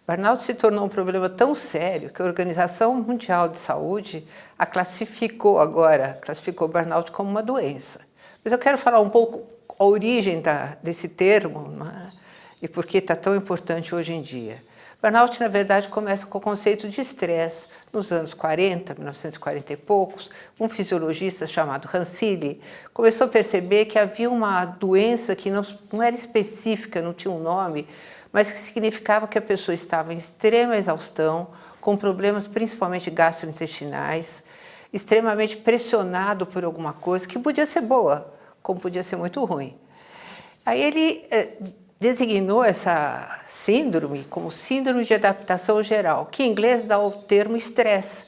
Burnout se tornou um problema tão sério que a Organização Mundial de Saúde classificou burnout como uma doença. Mas eu quero falar um pouco a origem desse termo, né, e por que está tão importante hoje em dia. Burnout, na verdade, começa com o conceito de estresse. Nos anos 40, 1940 e poucos, um fisiologista chamado Rancilli começou a perceber que havia uma doença que não era específica, não tinha um nome, mas que significava que a pessoa estava em extrema exaustão, com problemas principalmente gastrointestinais, extremamente pressionado por alguma coisa que podia ser boa, como podia ser muito ruim. Aí ele designou essa síndrome como síndrome de adaptação geral, que em inglês dá o termo estresse.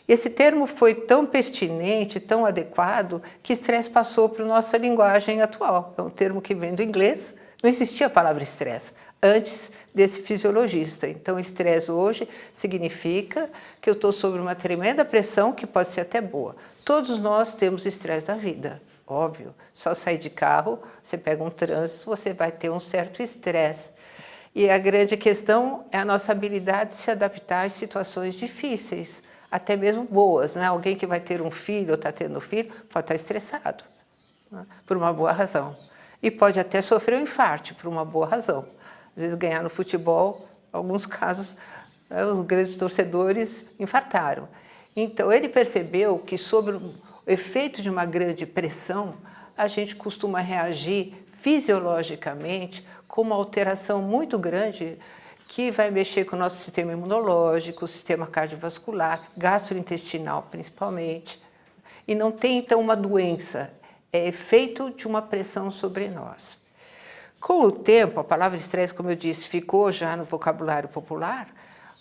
Esse termo foi tão pertinente, tão adequado, que estresse passou para a nossa linguagem atual. É um termo que vem do inglês, não existia a palavra estresse antes desse fisiologista. Então, estresse hoje significa que eu estou sob uma tremenda pressão, que pode ser até boa. Todos nós temos estresse da vida, óbvio. Só sair de carro, você pega um trânsito, você vai ter um certo estresse. E a grande questão é a nossa habilidade de se adaptar às situações difíceis, até mesmo boas, né? Alguém que vai ter um filho ou está tendo um filho pode estar estressado, né? Por uma boa razão. E pode até sofrer um infarto por uma boa razão. Às vezes ganhar no futebol, em alguns casos, os grandes torcedores infartaram. Então ele percebeu que sobre o efeito de uma grande pressão, a gente costuma reagir fisiologicamente com uma alteração muito grande que vai mexer com o nosso sistema imunológico, o sistema cardiovascular, gastrointestinal principalmente. E não tem, então, uma doença, é efeito de uma pressão sobre nós. Com o tempo, a palavra estresse, como eu disse, ficou já no vocabulário popular.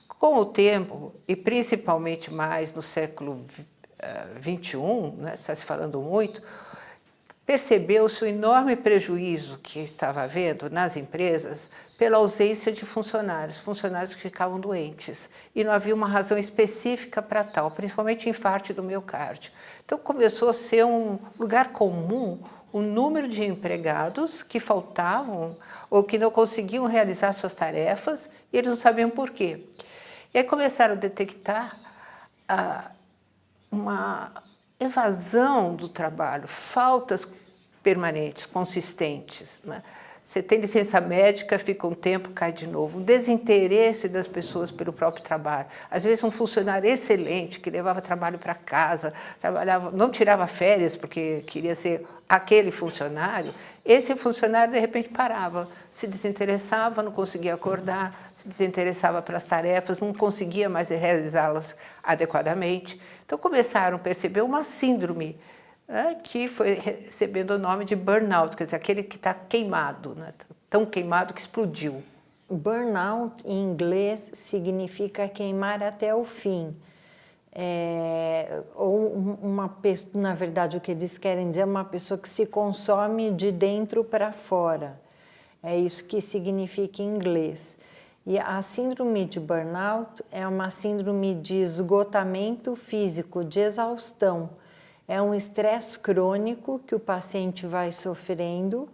Com o tempo, e principalmente mais no século XXI, né, está se falando muito, percebeu-se o enorme prejuízo que estava havendo nas empresas pela ausência de funcionários que ficavam doentes. E não havia uma razão específica para tal, principalmente infarto do miocárdio. Então começou a ser um lugar comum o número de empregados que faltavam ou que não conseguiam realizar suas tarefas e eles não sabiam por quê. E aí começaram a detectar uma evasão do trabalho, faltas permanentes, consistentes, né? Você tem licença médica, fica um tempo, cai de novo. Um desinteresse das pessoas pelo próprio trabalho. Às vezes um funcionário excelente, que levava trabalho para casa, trabalhava, não tirava férias porque queria ser aquele funcionário, esse funcionário de repente parava, se desinteressava, não conseguia acordar, se desinteressava pelas tarefas, não conseguia mais realizá-las adequadamente. Então começaram a perceber uma síndrome, que foi recebendo o nome de burnout, quer dizer, aquele que está queimado, né? Tão queimado que explodiu. Burnout, em inglês, significa queimar até o fim. Na verdade, o que eles querem dizer é uma pessoa que se consome de dentro para fora. É isso que significa em inglês. E a síndrome de burnout é uma síndrome de esgotamento físico, de exaustão. É um estresse crônico que o paciente vai sofrendo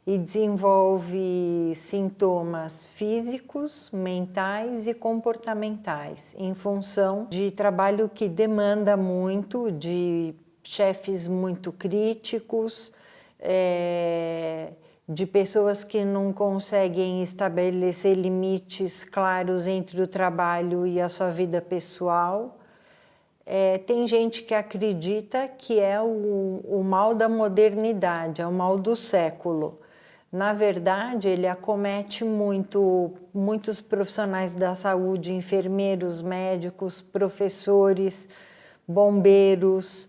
e desenvolve sintomas físicos, mentais e comportamentais, em função de trabalho que demanda muito, de chefes muito críticos, de pessoas que não conseguem estabelecer limites claros entre o trabalho e a sua vida pessoal. Tem gente que acredita que é o mal da modernidade, é o mal do século. Na verdade, ele acomete muitos profissionais da saúde, enfermeiros, médicos, professores, bombeiros,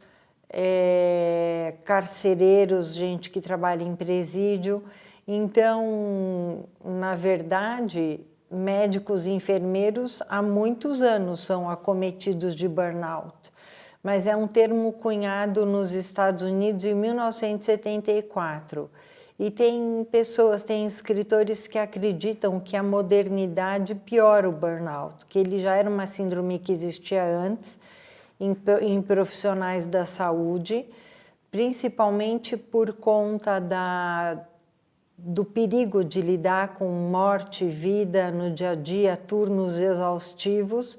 carcereiros, gente que trabalha em presídio. Então, na verdade, médicos e enfermeiros há muitos anos são acometidos de burnout, mas é um termo cunhado nos Estados Unidos em 1974. E tem escritores que acreditam que a modernidade piora o burnout, que ele já era uma síndrome que existia antes em profissionais da saúde, principalmente por conta do perigo de lidar com morte e vida no dia a dia, turnos exaustivos,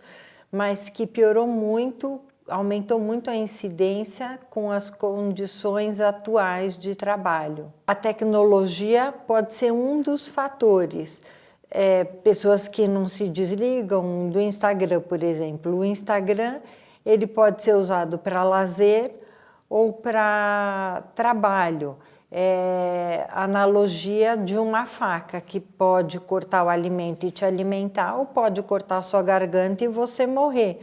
mas que piorou muito, aumentou muito a incidência com as condições atuais de trabalho. A tecnologia pode ser um dos fatores. Pessoas que não se desligam do Instagram, por exemplo. O Instagram ele pode ser usado para lazer ou para trabalho. A analogia de uma faca que pode cortar o alimento e te alimentar, ou pode cortar a sua garganta e você morrer.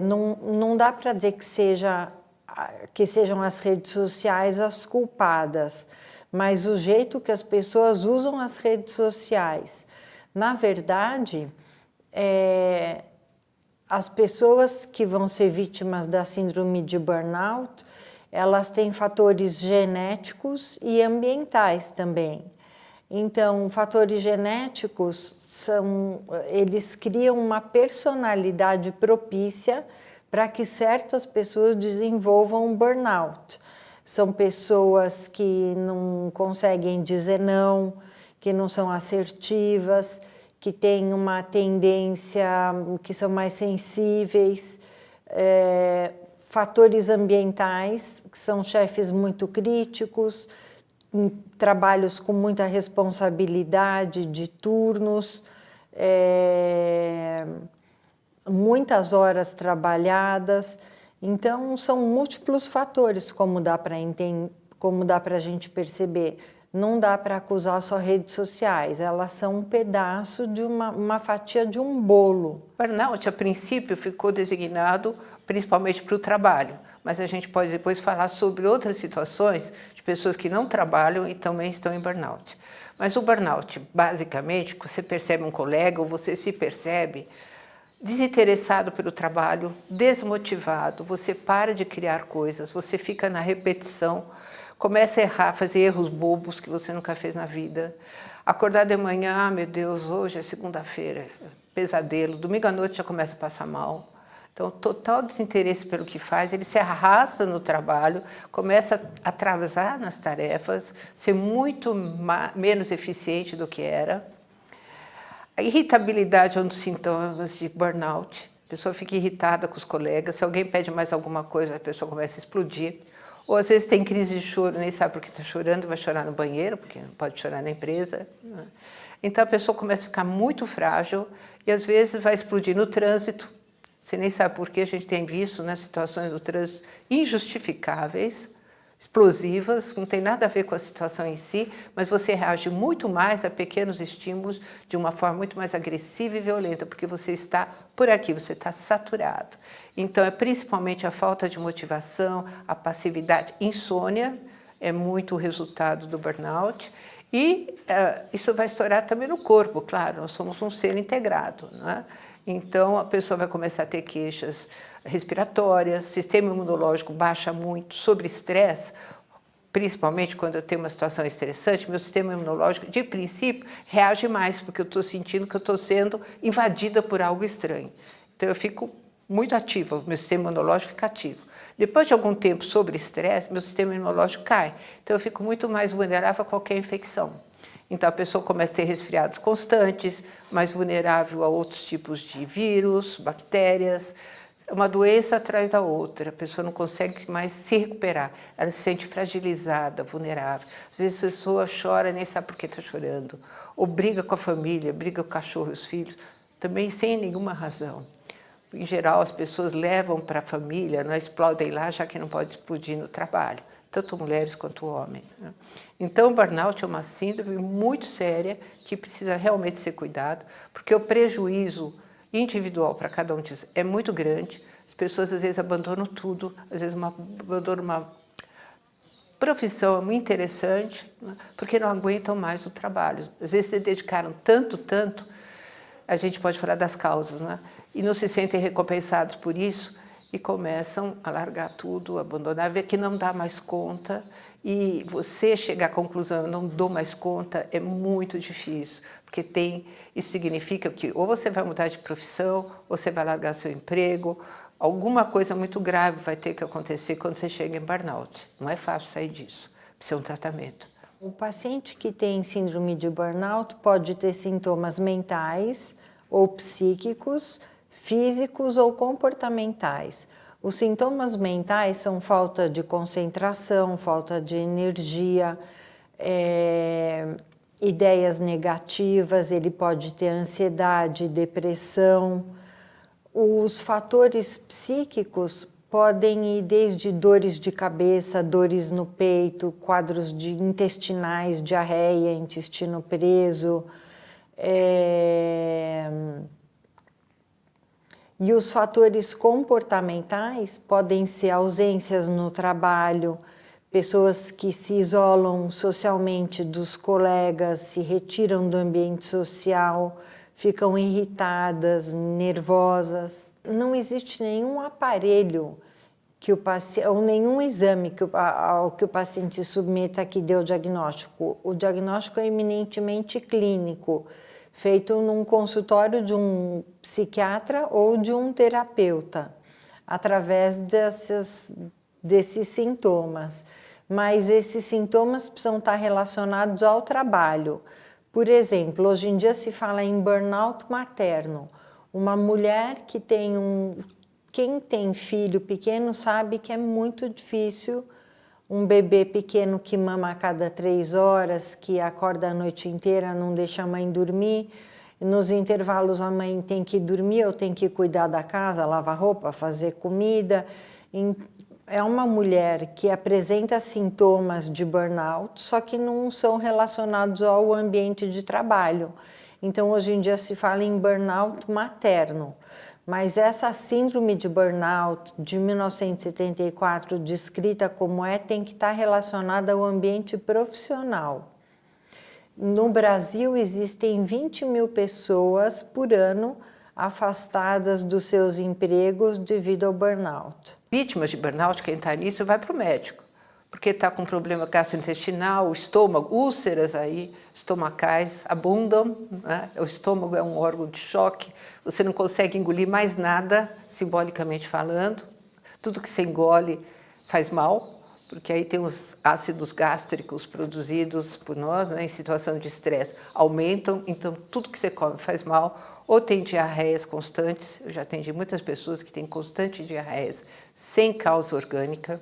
Não dá para dizer que sejam as redes sociais as culpadas, mas o jeito que as pessoas usam as redes sociais. Na verdade, as pessoas que vão ser vítimas da síndrome de burnout, elas têm fatores genéticos e ambientais também. Então, fatores genéticos eles criam uma personalidade propícia para que certas pessoas desenvolvam burnout. São pessoas que não conseguem dizer não, que não são assertivas, que têm uma tendência, que são mais sensíveis. Fatores ambientais, que são chefes muito críticos, trabalhos com muita responsabilidade de turnos, muitas horas trabalhadas. Então, são múltiplos fatores, como dá para a gente perceber. Não dá para acusar só redes sociais, elas são um pedaço de uma fatia de um bolo. Burnout, a princípio, ficou designado principalmente para o trabalho, mas a gente pode depois falar sobre outras situações de pessoas que não trabalham e também estão em burnout. Mas o burnout, basicamente, você percebe um colega ou você se percebe desinteressado pelo trabalho, desmotivado, você para de criar coisas, você fica na repetição, começa a errar, fazer erros bobos que você nunca fez na vida. Acordar de manhã, meu Deus, hoje é segunda-feira, pesadelo, domingo à noite já começa a passar mal. Então, total desinteresse pelo que faz, ele se arrasta no trabalho, começa a atrasar nas tarefas, ser muito menos eficiente do que era. A irritabilidade é um dos sintomas de burnout. A pessoa fica irritada com os colegas, se alguém pede mais alguma coisa, a pessoa começa a explodir. Ou às vezes tem crise de choro, nem sabe por que está chorando, vai chorar no banheiro, porque não pode chorar na empresa. Então a pessoa começa a ficar muito frágil e às vezes vai explodir no trânsito. Você nem sabe por que a gente tem visto nas situações do trânsito injustificáveis, explosivas, não tem nada a ver com a situação em si, mas você reage muito mais a pequenos estímulos de uma forma muito mais agressiva e violenta, porque você está por aqui, você está saturado. Então, é principalmente a falta de motivação, a passividade, insônia, é muito o resultado do burnout. E isso vai estourar também no corpo, claro, nós somos um ser integrado, não é? Então, a pessoa vai começar a ter queixas respiratórias, o sistema imunológico baixa muito, sobre estresse, principalmente quando eu tenho uma situação estressante, meu sistema imunológico, de princípio, reage mais, porque eu estou sentindo que eu estou sendo invadida por algo estranho. Então, eu fico muito ativa, meu sistema imunológico fica ativo. Depois de algum tempo sobre estresse, meu sistema imunológico cai. Então, eu fico muito mais vulnerável a qualquer infecção. Então, a pessoa começa a ter resfriados constantes, mais vulnerável a outros tipos de vírus, bactérias, uma doença atrás da outra. A pessoa não consegue mais se recuperar, ela se sente fragilizada, vulnerável. Às vezes a pessoa chora, nem sabe por que está chorando, ou briga com a família, briga com o cachorro e os filhos, também sem nenhuma razão. Em geral, as pessoas levam para a família, não explodem lá, já que não pode explodir no trabalho. Tanto mulheres quanto homens. Então, o burnout é uma síndrome muito séria que precisa realmente ser cuidado, porque o prejuízo individual para cada um disso é muito grande. As pessoas, às vezes, abandonam tudo, às vezes abandonam uma profissão muito interessante, porque não aguentam mais o trabalho. Às vezes, se dedicaram tanto, a gente pode falar das causas, né? E não se sentem recompensados por isso, e começam a largar tudo, abandonar, ver que não dá mais conta, e você chegar à conclusão, não dou mais conta, é muito difícil, porque isso significa que ou você vai mudar de profissão, ou você vai largar seu emprego, alguma coisa muito grave vai ter que acontecer quando você chega em burnout. Não é fácil sair disso, precisa de um tratamento. O paciente que tem síndrome de burnout pode ter sintomas mentais ou psíquicos, físicos ou comportamentais. Os sintomas mentais são falta de concentração, falta de energia, ideias negativas, ele pode ter ansiedade, depressão. Os fatores psíquicos podem ir desde dores de cabeça, dores no peito, quadros intestinais, diarreia, intestino preso. E os fatores comportamentais podem ser ausências no trabalho, pessoas que se isolam socialmente dos colegas, se retiram do ambiente social, ficam irritadas, nervosas. Não existe nenhum aparelho que o paciente, ou nenhum exame ao que o paciente se submeta que dê o diagnóstico. O diagnóstico é eminentemente clínico, feito num consultório de um psiquiatra ou de um terapeuta, através desses sintomas. Mas esses sintomas precisam estar relacionados ao trabalho. Por exemplo, hoje em dia se fala em burnout materno. Uma mulher que tem Quem tem filho pequeno sabe que é muito difícil um bebê pequeno que mama a cada 3 horas, que acorda a noite inteira, não deixa a mãe dormir. Nos intervalos a mãe tem que dormir ou tem que cuidar da casa, lavar roupa, fazer comida. É uma mulher que apresenta sintomas de burnout, só que não são relacionados ao ambiente de trabalho. Então, hoje em dia se fala em burnout materno. Mas essa síndrome de burnout de 1974, descrita como tem que estar relacionada ao ambiente profissional. No Brasil, existem 20 mil pessoas por ano afastadas dos seus empregos devido ao burnout. Vítimas de burnout, quem está nisso, vai para o médico, porque está com problema gastrointestinal, o estômago, úlceras aí, estomacais abundam, né? O estômago é um órgão de choque, você não consegue engolir mais nada, simbolicamente falando, tudo que você engole faz mal, porque aí tem os ácidos gástricos produzidos por nós, né, em situação de estresse, aumentam, então tudo que você come faz mal, ou tem diarreias constantes, eu já atendi muitas pessoas que têm constante diarreias sem causa orgânica.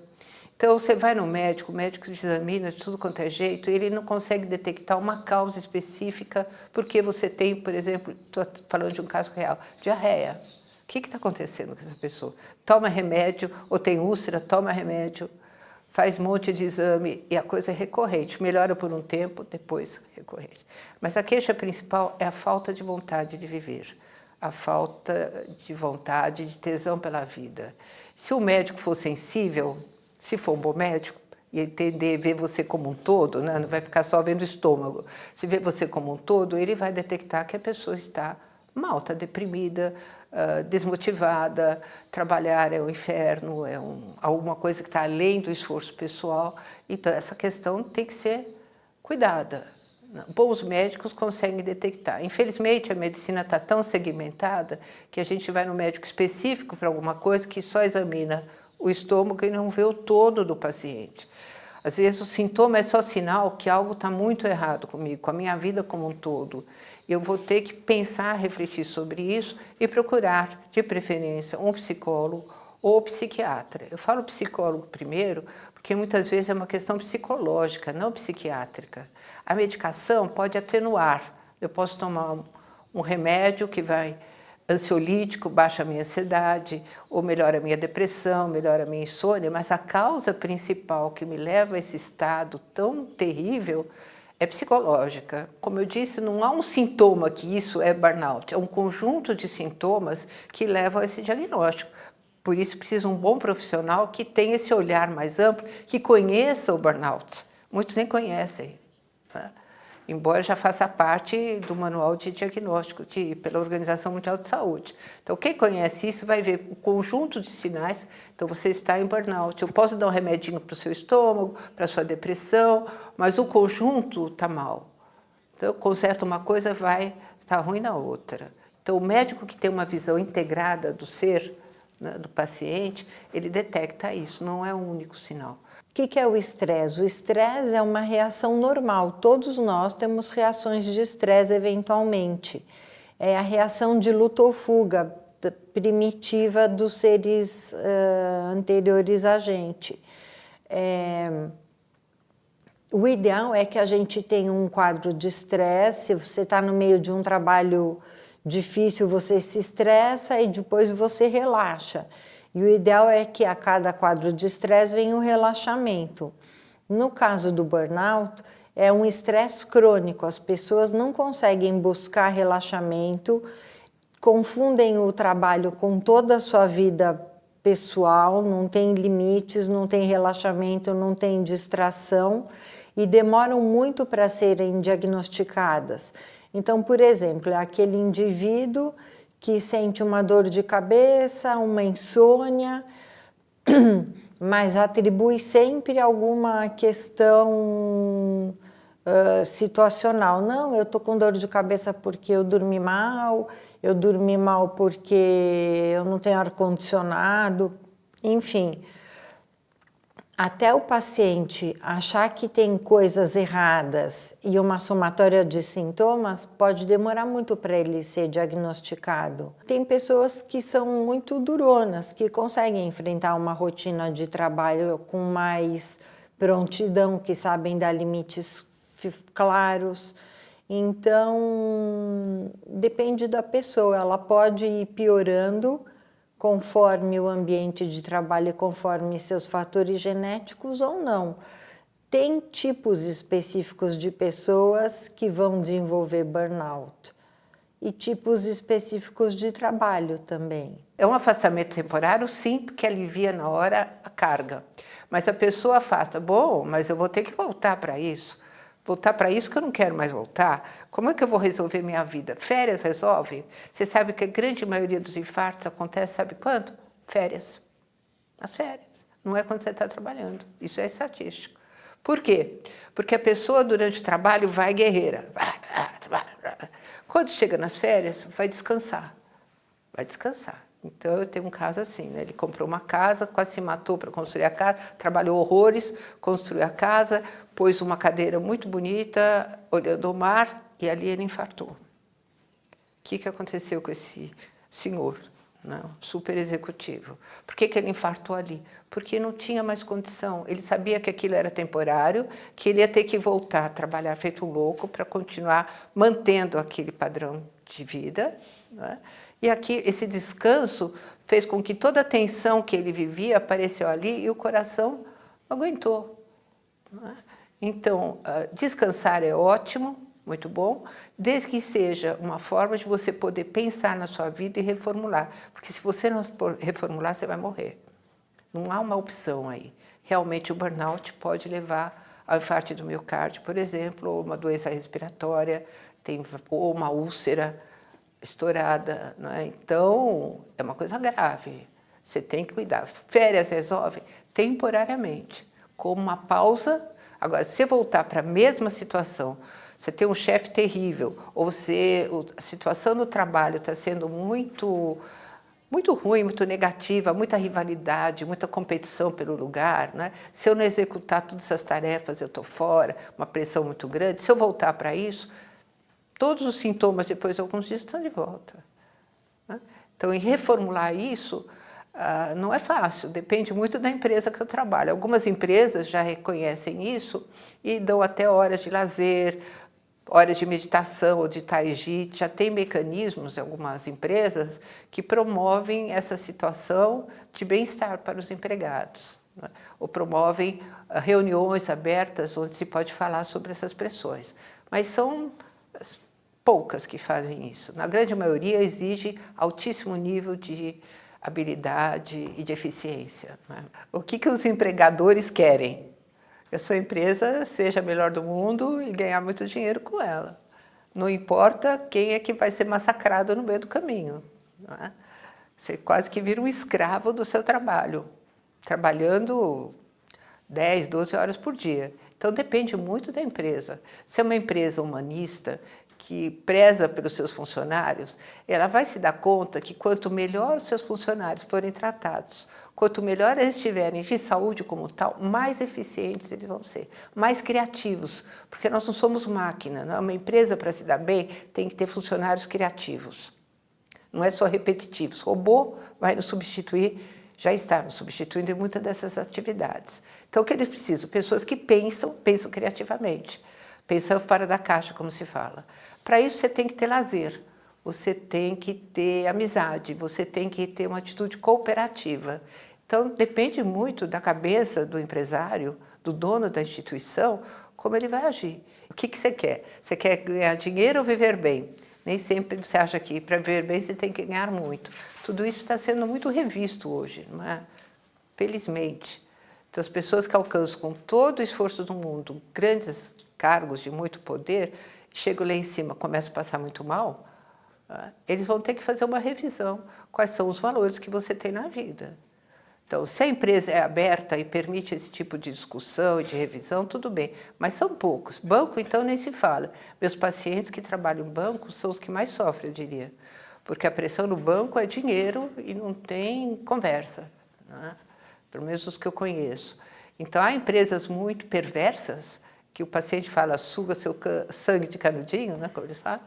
Então, você vai no médico, o médico te examina de tudo quanto é jeito, e ele não consegue detectar uma causa específica, porque você tem, por exemplo, estou falando de um caso real, diarreia. O que está acontecendo com essa pessoa? Toma remédio, ou tem úlcera, toma remédio, faz um monte de exame, e a coisa é recorrente, melhora por um tempo, depois recorrente. Mas a queixa principal é a falta de vontade de viver, a falta de vontade, de tesão pela vida. Se o médico for sensível, se for um bom médico, e entender, ver você como um todo, né? Não vai ficar só vendo o estômago. Se vê você como um todo, ele vai detectar que a pessoa está mal, está deprimida, desmotivada, trabalhar é um inferno, alguma coisa que está além do esforço pessoal. Então, essa questão tem que ser cuidada. Bons médicos conseguem detectar. Infelizmente, a medicina está tão segmentada que a gente vai no médico específico para alguma coisa que só examina o estômago e não vê o todo do paciente. Às vezes o sintoma é só sinal que algo está muito errado comigo, com a minha vida como um todo. Eu vou ter que pensar, refletir sobre isso e procurar, de preferência, um psicólogo ou psiquiatra. Eu falo psicólogo primeiro, porque muitas vezes é uma questão psicológica, não psiquiátrica. A medicação pode atenuar. Eu posso tomar um remédio que vai ansiolítico, baixa a minha ansiedade, ou melhora a minha depressão, melhora a minha insônia, mas a causa principal que me leva a esse estado tão terrível é psicológica. Como eu disse, não há um sintoma que isso é burnout, é um conjunto de sintomas que levam a esse diagnóstico. Por isso precisa um bom profissional que tenha esse olhar mais amplo, que conheça o burnout. Muitos nem conhecem, né? Embora já faça parte do manual de diagnóstico pela Organização Mundial de Saúde. Então, quem conhece isso vai ver o conjunto de sinais. Então, você está em burnout. Eu posso dar um remedinho para o seu estômago, para a sua depressão, mas o conjunto está mal. Então, conserta uma coisa, vai estar ruim na outra. Então, o médico que tem uma visão integrada do ser, né, do paciente, ele detecta isso, não é um único sinal. que é o estresse? O estresse é uma reação normal. Todos nós temos reações de estresse eventualmente. É a reação de luta ou fuga primitiva dos seres anteriores a gente. O ideal é que a gente tenha um quadro de estresse. Se você está no meio de um trabalho difícil, você se estressa e depois você relaxa. E o ideal é que a cada quadro de estresse venha um relaxamento. No caso do burnout, é um estresse crônico. As pessoas não conseguem buscar relaxamento, confundem o trabalho com toda a sua vida pessoal, não tem limites, não tem relaxamento, não tem distração e demoram muito para serem diagnosticadas. Então, por exemplo, é aquele indivíduo que sente uma dor de cabeça, uma insônia, mas atribui sempre alguma questão situacional. Não, eu estou com dor de cabeça porque eu dormi mal porque eu não tenho ar-condicionado, enfim. Até o paciente achar que tem coisas erradas e uma somatória de sintomas, pode demorar muito para ele ser diagnosticado. Tem pessoas que são muito duronas, que conseguem enfrentar uma rotina de trabalho com mais prontidão, que sabem dar limites claros. Então, depende da pessoa, ela pode ir piorando conforme o ambiente de trabalho e conforme seus fatores genéticos ou não. Tem tipos específicos de pessoas que vão desenvolver burnout e tipos específicos de trabalho também. É um afastamento temporário, sim, porque alivia na hora a carga. Mas a pessoa afasta, bom, mas eu vou ter que voltar para isso. Voltar para isso que eu não quero mais voltar? Como é que eu vou resolver minha vida? Férias resolve? Você sabe que a grande maioria dos infartos acontece, sabe quando? Férias. Nas férias. Não é quando você está trabalhando. Isso é estatístico. Por quê? Porque a pessoa durante o trabalho vai guerreira. Quando chega nas férias, vai descansar. Vai descansar. Então, eu tenho um caso assim, né? Ele comprou uma casa, quase se matou para construir a casa, trabalhou horrores, construiu a casa, pôs uma cadeira muito bonita, olhando o mar, e ali ele infartou. O que aconteceu com esse senhor, né? Super executivo? Por que ele infartou ali? Porque não tinha mais condição. Ele sabia que aquilo era temporário, que ele ia ter que voltar a trabalhar feito um louco para continuar mantendo aquele padrão de vida, né? E aqui, esse descanso fez com que toda a tensão que ele vivia apareceu ali e o coração não aguentou. Né? Então, descansar é ótimo, muito bom, desde que seja uma forma de você poder pensar na sua vida e reformular. Porque se você não for reformular, você vai morrer. Não há uma opção aí. Realmente, o burnout pode levar ao infarto do miocárdio, por exemplo, ou uma doença respiratória, ou uma úlcera estourada, né? Então, é uma coisa grave. Você tem que cuidar. Férias resolve temporariamente, como uma pausa. Agora, se você voltar para a mesma situação, você tem um chefe terrível, ou a situação no trabalho está sendo muito ruim, muito negativa, muita rivalidade, muita competição pelo lugar, né? Se eu não executar todas essas tarefas, eu estou fora, uma pressão muito grande. Se eu voltar para isso, todos os sintomas, depois de alguns dias, estão de volta. Né? Então, em reformular isso, não é fácil, depende muito da empresa que eu trabalho. Algumas empresas já reconhecem isso e dão até horas de lazer, horas de meditação ou de tai chi. Já tem mecanismos em algumas empresas que promovem essa situação de bem-estar para os empregados, né? Ou promovem reuniões abertas onde se pode falar sobre essas pressões. Mas são poucas que fazem isso. Na grande maioria, exige altíssimo nível de habilidade e de eficiência, né? O que os empregadores querem? Que a sua empresa seja a melhor do mundo e ganhar muito dinheiro com ela. Não importa quem é que vai ser massacrado no meio do caminho, não é? Você quase que vira um escravo do seu trabalho, trabalhando 10, 12 horas por dia. Então, depende muito da empresa. Se é uma empresa humanista, que preza pelos seus funcionários, ela vai se dar conta que quanto melhor os seus funcionários forem tratados, Quanto melhor eles estiverem de saúde como tal, mais eficientes eles vão ser, mais criativos, porque nós não somos máquina, não é? Uma empresa, para se dar bem, tem que ter funcionários criativos, não é só repetitivos. Robô vai nos substituir, já está nos substituindo em muitas dessas atividades. Então, o que eles precisam? Pessoas que pensam criativamente, pensam fora da caixa, como se fala. Para isso, você tem que ter lazer. Você tem que ter amizade, você tem que ter uma atitude cooperativa. Então, depende muito da cabeça do empresário, do dono da instituição, como ele vai agir. O que você quer? Você quer ganhar dinheiro ou viver bem? Nem sempre você acha que para viver bem você tem que ganhar muito. Tudo isso está sendo muito revisto hoje, não é? Felizmente. Então, as pessoas que alcançam com todo o esforço do mundo grandes cargos de muito poder, chegam lá em cima, começam a passar muito mal, eles vão ter que fazer uma revisão. Quais são os valores que você tem na vida? Então, se a empresa é aberta e permite esse tipo de discussão e de revisão, tudo bem. Mas são poucos. Banco, então, nem se fala. Meus pacientes que trabalham em banco são os que mais sofrem, eu diria. Porque a pressão no banco é dinheiro e não tem conversa, né? Pelo menos os que eu conheço. Então, há empresas muito perversas, que o paciente fala, suga seu sangue de canudinho, né, como eles falam,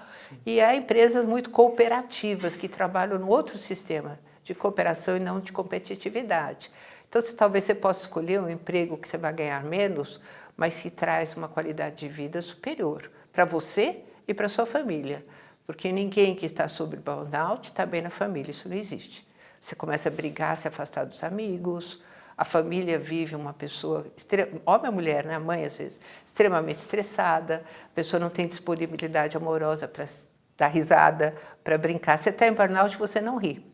e há empresas muito cooperativas, que trabalham no outro sistema de cooperação e não de competitividade. Então, talvez você possa escolher um emprego que você vai ganhar menos, mas que traz uma qualidade de vida superior para você e para sua família. Porque ninguém que está sob burnout está bem na família, isso não existe. Você começa a brigar, se afastar dos amigos, a família vive uma pessoa, homem ou mulher, né? A mãe às vezes, extremamente estressada, a pessoa não tem disponibilidade amorosa para dar risada, para brincar. Você está em burnout, você não ri.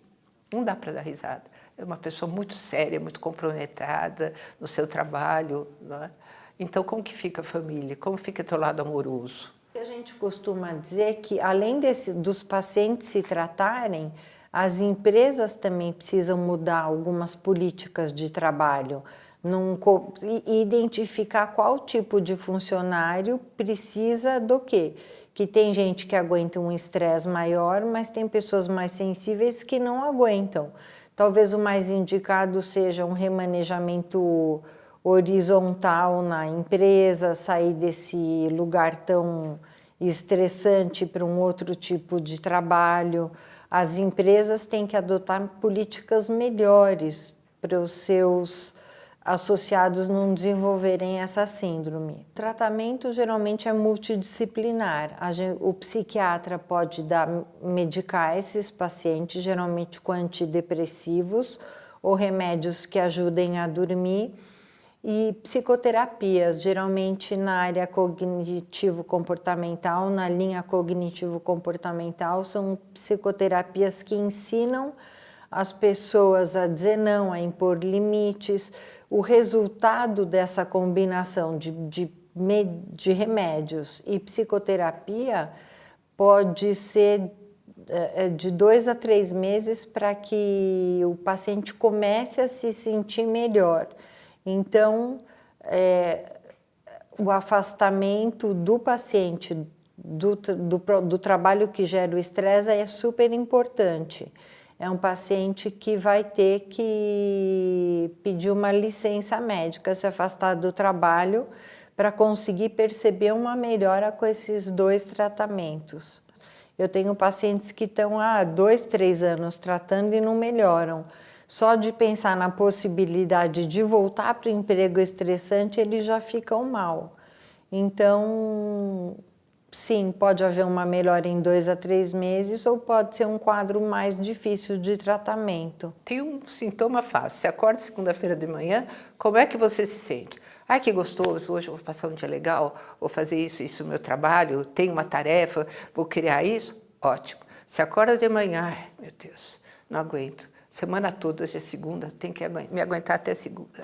Não dá para dar risada. É uma pessoa muito séria, muito comprometida no seu trabalho, não é? Então, como que fica a família? Como fica o teu lado amoroso? A gente costuma dizer que, além dos pacientes se tratarem, as empresas também precisam mudar algumas políticas de trabalho, identificar qual tipo de funcionário precisa do quê. Que tem gente que aguenta um estresse maior, mas tem pessoas mais sensíveis que não aguentam. Talvez o mais indicado seja um remanejamento horizontal na empresa, sair desse lugar tão estressante para um outro tipo de trabalho. As empresas têm que adotar políticas melhores para os seus associados não desenvolverem essa síndrome. O tratamento geralmente é multidisciplinar. O psiquiatra pode medicar esses pacientes, geralmente com antidepressivos ou remédios que ajudem a dormir, e psicoterapias, geralmente na área cognitivo-comportamental, na linha cognitivo-comportamental, são psicoterapias que ensinam as pessoas a dizer não, a impor limites. O resultado dessa combinação de remédios e psicoterapia pode ser de 2 a 3 meses para que o paciente comece a se sentir melhor. Então, o afastamento do paciente do trabalho que gera o estresse é super importante. É um paciente que vai ter que pedir uma licença médica, se afastar do trabalho, para conseguir perceber uma melhora com esses 2 tratamentos. Eu tenho pacientes que estão há 2, 3 anos tratando e não melhoram. Só de pensar na possibilidade de voltar para o emprego estressante, eles já ficam mal. Então, sim, pode haver uma melhora em 2 a 3 meses ou pode ser um quadro mais difícil de tratamento. Tem um sintoma fácil. Você acorda segunda-feira de manhã, como é que você se sente? Ai, que gostoso, hoje eu vou passar um dia legal, vou fazer isso no meu trabalho, tenho uma tarefa, vou criar isso? Ótimo. Você acorda de manhã, ai, meu Deus, não aguento. Semana toda, hoje é segunda, tem que me aguentar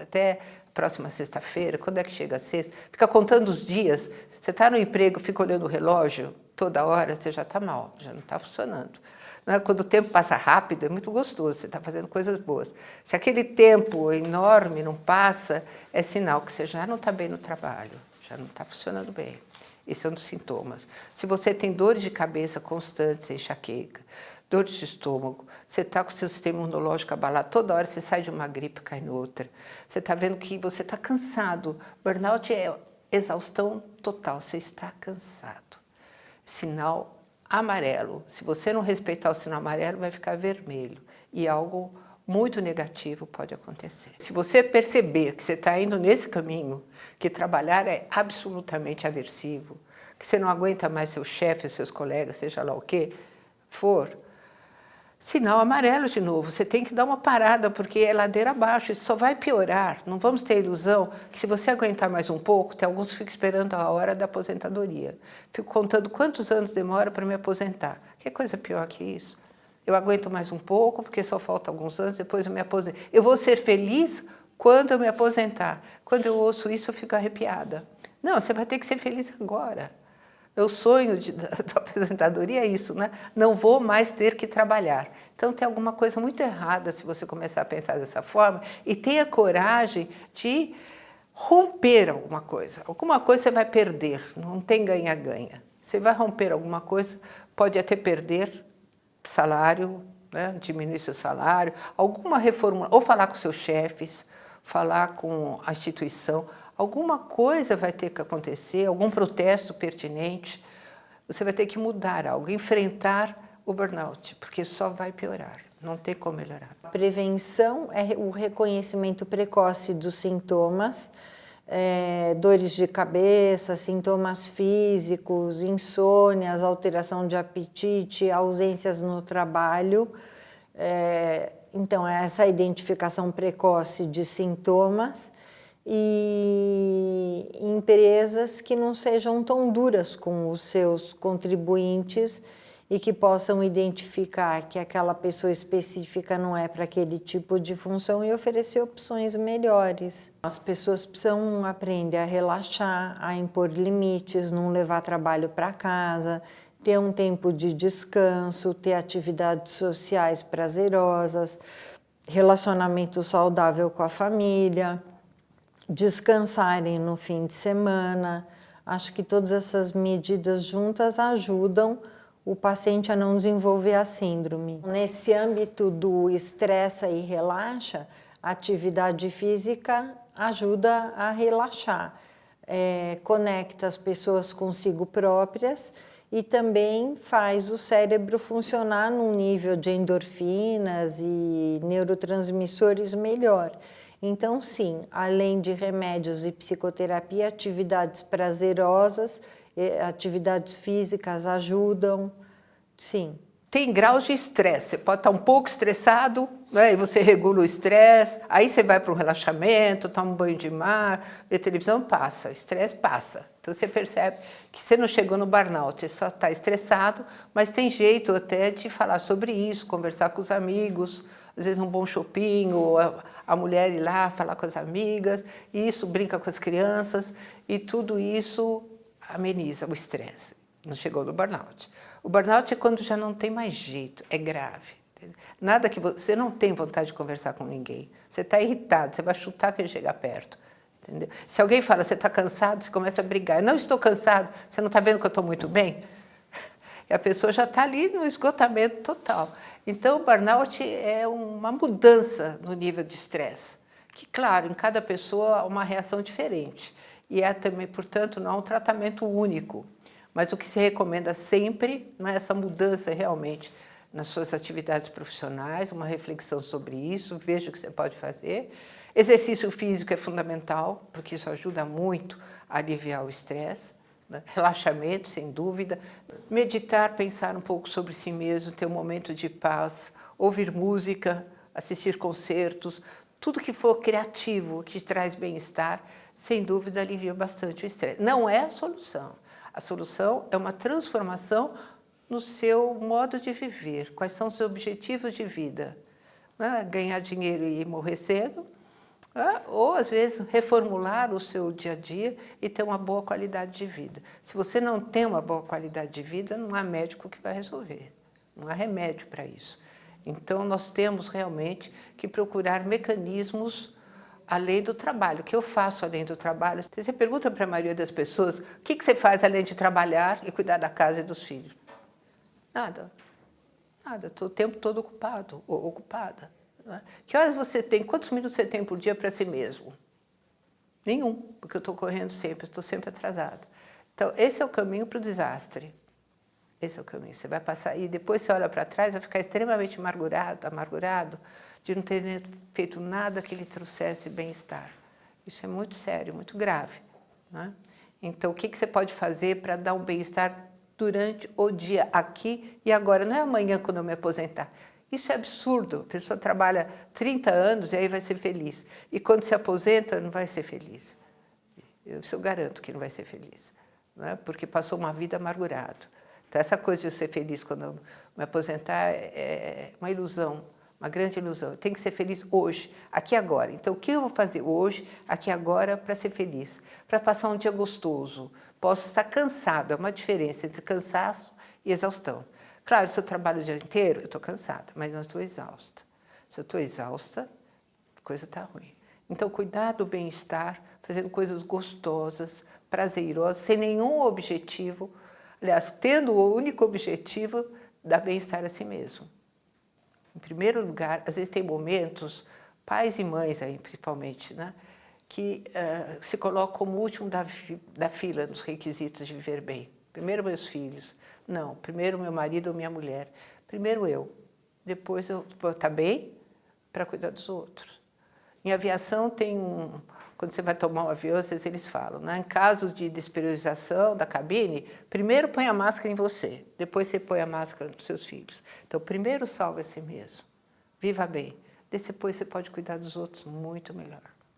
até a próxima sexta-feira. Quando é que chega a sexta? Fica contando os dias. Você está no emprego, fica olhando o relógio toda hora, você já está mal, já não está funcionando. Não é? Quando o tempo passa rápido, é muito gostoso, você está fazendo coisas boas. Se aquele tempo enorme não passa, é sinal que você já não está bem no trabalho, já não está funcionando bem. Esse é um dos sintomas. Se você tem dores de cabeça constantes, enxaqueca, dor de estômago, você está com o seu sistema imunológico abalado, toda hora você sai de uma gripe e cai em outra. Você está vendo que você está cansado. Burnout é exaustão total, você está cansado. Sinal amarelo. Se você não respeitar o sinal amarelo, vai ficar vermelho. E algo muito negativo pode acontecer. Se você perceber que você está indo nesse caminho, que trabalhar é absolutamente aversivo, que você não aguenta mais seu chefe, seus colegas, seja lá o que for, sinal amarelo de novo. Você tem que dar uma parada, porque é ladeira abaixo, isso só vai piorar. Não vamos ter ilusão que se você aguentar mais um pouco, tem alguns que ficam esperando a hora da aposentadoria. Fico contando quantos anos demora para me aposentar. Que coisa pior que isso? Eu aguento mais um pouco, porque só falta alguns anos, depois eu me aposento. Eu vou ser feliz quando eu me aposentar. Quando eu ouço isso, eu fico arrepiada. Não, você vai ter que ser feliz agora. O sonho da aposentadoria é isso, né? Não vou mais ter que trabalhar. Então tem alguma coisa muito errada se você começar a pensar dessa forma e tenha coragem de romper alguma coisa. Alguma coisa você vai perder, não tem ganha-ganha. Você vai romper alguma coisa, pode até perder salário, né? Diminuir seu salário, alguma reformula, ou falar com seus chefes, falar com a instituição. Alguma coisa vai ter que acontecer, algum protesto pertinente. Você vai ter que mudar algo, enfrentar o burnout, porque só vai piorar, não tem como melhorar. A prevenção é o reconhecimento precoce dos sintomas, dores de cabeça, sintomas físicos, insônias, alteração de apetite, ausências no trabalho. Então, é essa identificação precoce de sintomas e empresas que não sejam tão duras com os seus contribuintes e que possam identificar que aquela pessoa específica não é para aquele tipo de função e oferecer opções melhores. As pessoas precisam aprender a relaxar, a impor limites, não levar trabalho para casa, ter um tempo de descanso, ter atividades sociais prazerosas, relacionamento saudável com a família, descansarem no fim de semana. Acho que todas essas medidas juntas ajudam o paciente a não desenvolver a síndrome. Nesse âmbito do estressa e relaxa, a atividade física ajuda a relaxar, conecta as pessoas consigo próprias e também faz o cérebro funcionar num nível de endorfinas e neurotransmissores melhor. Então, sim, além de remédios e psicoterapia, atividades prazerosas, atividades físicas ajudam, sim. Tem graus de estresse, você pode estar um pouco estressado, né, e você regula o estresse, aí você vai para um relaxamento, toma um banho de mar, vê televisão, passa, o estresse passa. Então você percebe que você não chegou no burnout, você só está estressado, mas tem jeito até de falar sobre isso, conversar com os amigos, às vezes um bom shopping, ou a mulher ir lá falar com as amigas, e isso brinca com as crianças, e tudo isso ameniza o estresse. Não chegou no burnout. O burnout é quando já não tem mais jeito, é grave. Nada que você não tem vontade de conversar com ninguém. Você está irritado, você vai chutar quem chegar perto. Entendeu? Se alguém fala, você está cansado, você começa a brigar. Eu não estou cansado, você não está vendo que eu estou muito bem? E a pessoa já está ali no esgotamento total. Então, o burnout é uma mudança no nível de estresse. Que, claro, em cada pessoa há uma reação diferente. E é também, portanto, não há um tratamento único. Mas o que se recomenda sempre, não é essa mudança realmente nas suas atividades profissionais, uma reflexão sobre isso, veja o que você pode fazer. Exercício físico é fundamental, porque isso ajuda muito a aliviar o estresse. Né? Relaxamento, sem dúvida. Meditar, pensar um pouco sobre si mesmo, ter um momento de paz, ouvir música, assistir concertos, tudo que for criativo, que traz bem-estar, sem dúvida alivia bastante o estresse. Não é a solução. A solução é uma transformação no seu modo de viver. Quais são os seus objetivos de vida? Né? Ganhar dinheiro e morrer cedo? Ou, às vezes, reformular o seu dia a dia e ter uma boa qualidade de vida. Se você não tem uma boa qualidade de vida, não há médico que vai resolver. Não há remédio para isso. Então, nós temos realmente que procurar mecanismos além do trabalho. O que eu faço além do trabalho? Você pergunta para a maioria das pessoas, o que você faz além de trabalhar e cuidar da casa e dos filhos? Nada. Nada, estou o tempo todo ocupado ou ocupada. Né? Que horas você tem, quantos minutos você tem por dia para si mesmo? Nenhum, porque eu estou correndo sempre, estou sempre atrasado. Então, esse é o caminho para o desastre. Esse é o caminho. Você vai passar e depois você olha para trás, vai ficar extremamente amargurado de não ter feito nada que lhe trouxesse bem-estar. Isso é muito sério, muito grave. Né? Então, o que você pode fazer para dar um bem-estar durante o dia, aqui e agora? Não é amanhã quando eu me aposentar. Isso é absurdo. A pessoa trabalha 30 anos e aí vai ser feliz. E quando se aposenta, não vai ser feliz. Isso eu garanto que não vai ser feliz. Né? Porque passou uma vida amargurado. Então, essa coisa de ser feliz quando eu me aposentar é uma ilusão, uma grande ilusão. Eu tenho que ser feliz hoje, aqui e agora. Então, o que eu vou fazer hoje, aqui e agora, para ser feliz? Para passar um dia gostoso. Posso estar cansado, é uma diferença entre cansaço e exaustão. Claro, se eu trabalho o dia inteiro, eu estou cansada, mas não estou exausta. Se eu estou exausta, a coisa está ruim. Então, cuidar do bem-estar, fazendo coisas gostosas, prazerosas, sem nenhum objetivo. Aliás, tendo o único objetivo dar bem-estar a si mesmo. Em primeiro lugar, às vezes tem momentos, pais e mães aí principalmente, né, que se colocam como último da fila nos requisitos de viver bem. Primeiro meus filhos. Não, primeiro meu marido ou minha mulher. Primeiro eu. Depois eu vou estar bem para cuidar dos outros. Em aviação tem quando você vai tomar um avião, às vezes eles falam, né? Em caso de despresurização da cabine, primeiro põe a máscara em você, depois você põe a máscara nos seus filhos. Então, primeiro salve a si mesmo, viva bem, depois você pode cuidar dos outros muito melhor.